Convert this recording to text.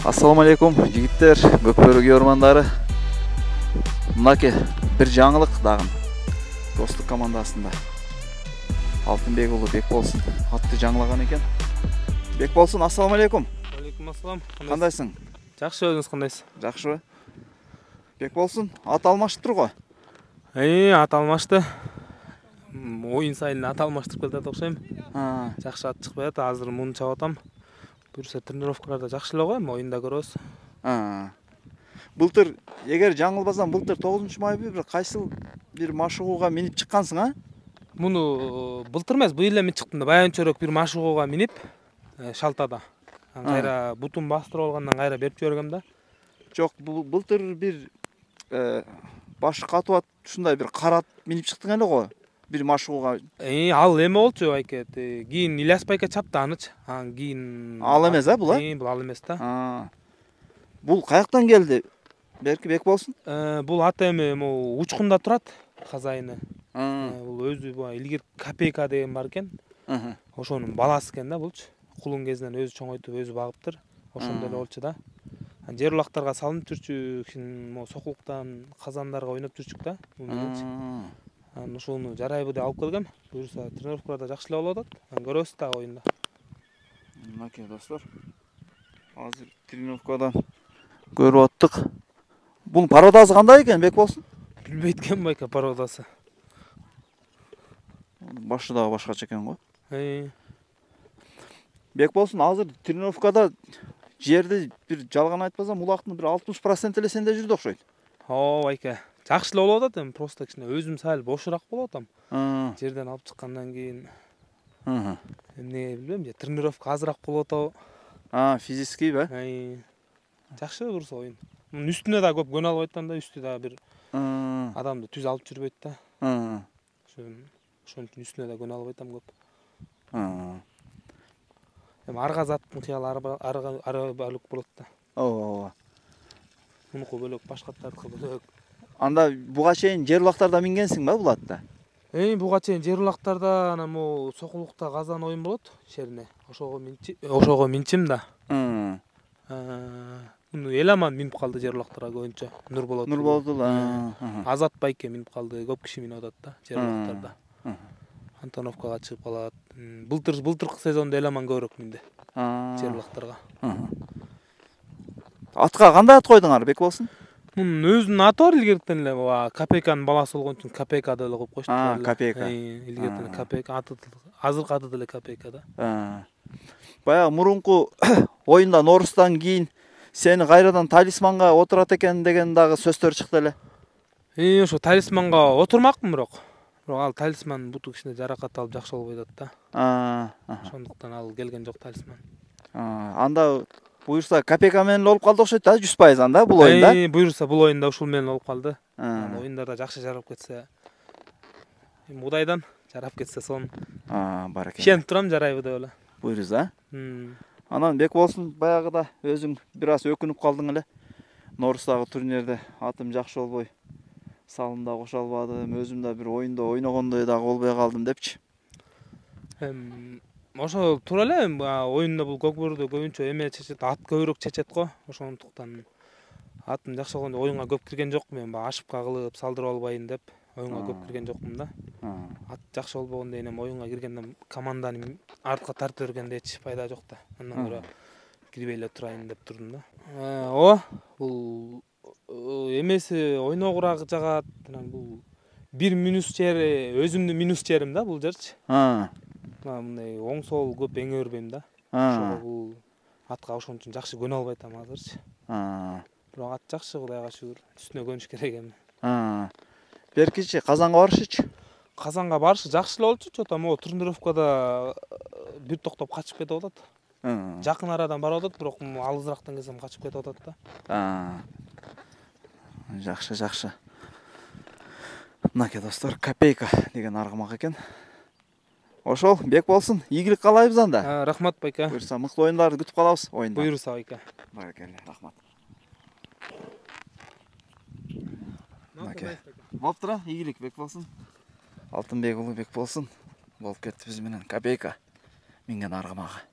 Assalamu alaikum жигиттер, көкбөрүк ормандары. Мынаке бир жаңылык дагы достук командасында. Алтынбек уулу Бекболсун атты жаңылаган экен. Бекболсун, ассаламу алейкум. Алейкум ассалам. Кандайсың? Жакшы, өзүңүз кандайсыз? Жакшыбы? Бекболсун, ат алмаштыр го. Ат алмашты. Оюн сайын ат алмаштырып келатат окшойм. Жакшы ат чыкпай атат. Азыр муну чабып атам. Буюрса тренировкаларда жакшы эле го, оюнда көрөбүз. Былтыр, эгер жаңылбасам, былтыр 9 майбы бир кайсыл бир машыгууга минип чыккансың, а? Муну былтыр эмес, быйыл эми чыктым да. Баянчөрөк бир машыгууга минип, шалтада. Кайра бутун бастырып алгандан кайра берип жибергем да. Жок, былтыр бир башы катып атып, ушундай бир карат минип чыктың эле го. Бир машыгууга. Ал эме болчу байке. Кийин Ильяс байке чапты аныч. Кийин Ал эмес, бул? Бул ал эмес да. Бул каяктан келди? Берки Бекболсун? Бул ат эми учкунда турат, хозяйыны. Бул өзү илгир Копейка деген бар экен. Ошонун баласы экен да булчу. Кулун кезинен өзү чоңойтуп, өзү багыптыр. Ошондой эле болчу да. Жер улактарга салынып жүрчү, сокулуктан казандарга ойноп жүрчүк да. Ошону жарайбы деп алып келгем. Буюрса тренировкаларда жакшы эле болуп атат. Көрөбүз да оюнда. Мынакей достор. Азыр тренировкадан көрүп аттык. Бунун породасы кандай экен, Бекболсун? Билбейт экен байка породасы. Башы дагы башкача экен го. Бекболсун, азыр тренировкада жерди бир жалган айтпасам, улактын бир 60% эле сенде жүрдү окшойт. Байка. Жакшы эле болуп атат эми, просто кичине өзүм сайыл бошураак болуп атам. Жерден алып чыккандан кийин. Эмне билбейм, тренировка азыраак болуп атабы? Физическийби? Жакшы буюрса оюн. Мунун үстүнө да көп көнө албай атам да, үстү да бир адамды түз алып жүрбөйт да. Ошон үчүн үстүнө да көнө албай атам көп. Эми арга заттын кыялы ары бөлөк болот да. Ооба. Мунуку бөлөк, башкаттардыкы бөлөк. Анда буга чейин жер улактарда мингенсиңби бул атта? Буга чейин жер улактарда анан могу сокулукта казан оюн болот, шерине. Ошого минчим да. Муну Эламан минип калды жер улактарга көбүнчө. Нурболот. Азат байке минип калды, көп киши минип атат да жер улактарда. Антоновкага чыгып калат. Былтыркы сезондо Эламан көбүрөөк минди жер улактарга. Атка кандай ат койдуңар, Бекболсун? Мунун өзүнүн аты бар илгертен эле, Копейканын баласы болгон үчүн Копейка деп эле коюп коюшту. Копейка. Илгертен Копейка азыркы аты деле Копейка да. Баягы мурунку оюнда Норустан кийин сени кайрадан талисманга отурат экен деген дагы сөздөр чыкты эле. Ошо талисманга отурмакмын бирок ал талисман буту кичине жаракат алып жакшы болбой атат да. Ошондуктан ал келген жок талисман. Анда буюрса Копейка менен болуп калды окшойт да, 100% анда бул оюнда. Буюрса бул оюнда ушул менен болуп калды. Оюндарда жакшы жарап кетсе, Кудайдан жарап кетсе сонун. Бар экен. Ишенип турам жарайбы деп эле. Буюрса. Анан Бекболсун, баягыда өзүң бир аз өкүнүп калдың эле. Норустагы турнирде атым жакшы болбой, салымда кошо албадым, өзүм да бир оюнда ойногондой дагы болбой калдым депчи. Ошо туура эле, оюнда бул көкбөрүдө көбүнчө эме чечет, ат көбүрөөк чечет го. Ошондуктан атым жакшы болгондо оюнга көп кирген жокмун. Мен ошибка кылып салдырып албайын деп оюнга көп кирген жокмун да. Ат жакшы болбогондо эми оюнга киргенден команданы артка тартып бергенде эч пайда жок да. Андан көрө кирбей эле турайын деп турдум да. Бул эмеси ойногурак жагат. Бул бир минус жери, өзүмдүн минус жерим да бул жерчи. Мындай оң сол көп эңе бербейм да. Ошого бул атка ошон үчүн жакшы көнө албай атам азырчы. Бирок ат жакшы, Кудайга шүгүр. Үстүнө көнүш керек эми. Беркичи Казанга барышычы? Казанга барышы жакшы эле болчу, чота могу тренировкада бир токтоп качып кетип атат. Жакын арадан барып атат, бирок алысырактан келсем качып кетип атат да. Жакшы. Мынакей достор, Копейка деген аргымак экен. Ошол, Бекболсун, ийгилик каалайбыз анда. Рахмат байка. Буюрса мыкты оюндарды күтүп калабыз оюнда. Буюрса байка. Баракелде, рахмат. Болуптура, ийгилик Бекболсун. Алтынбек уулу Бекболсун болуп кетти биз менен Копейка минген аргымагы.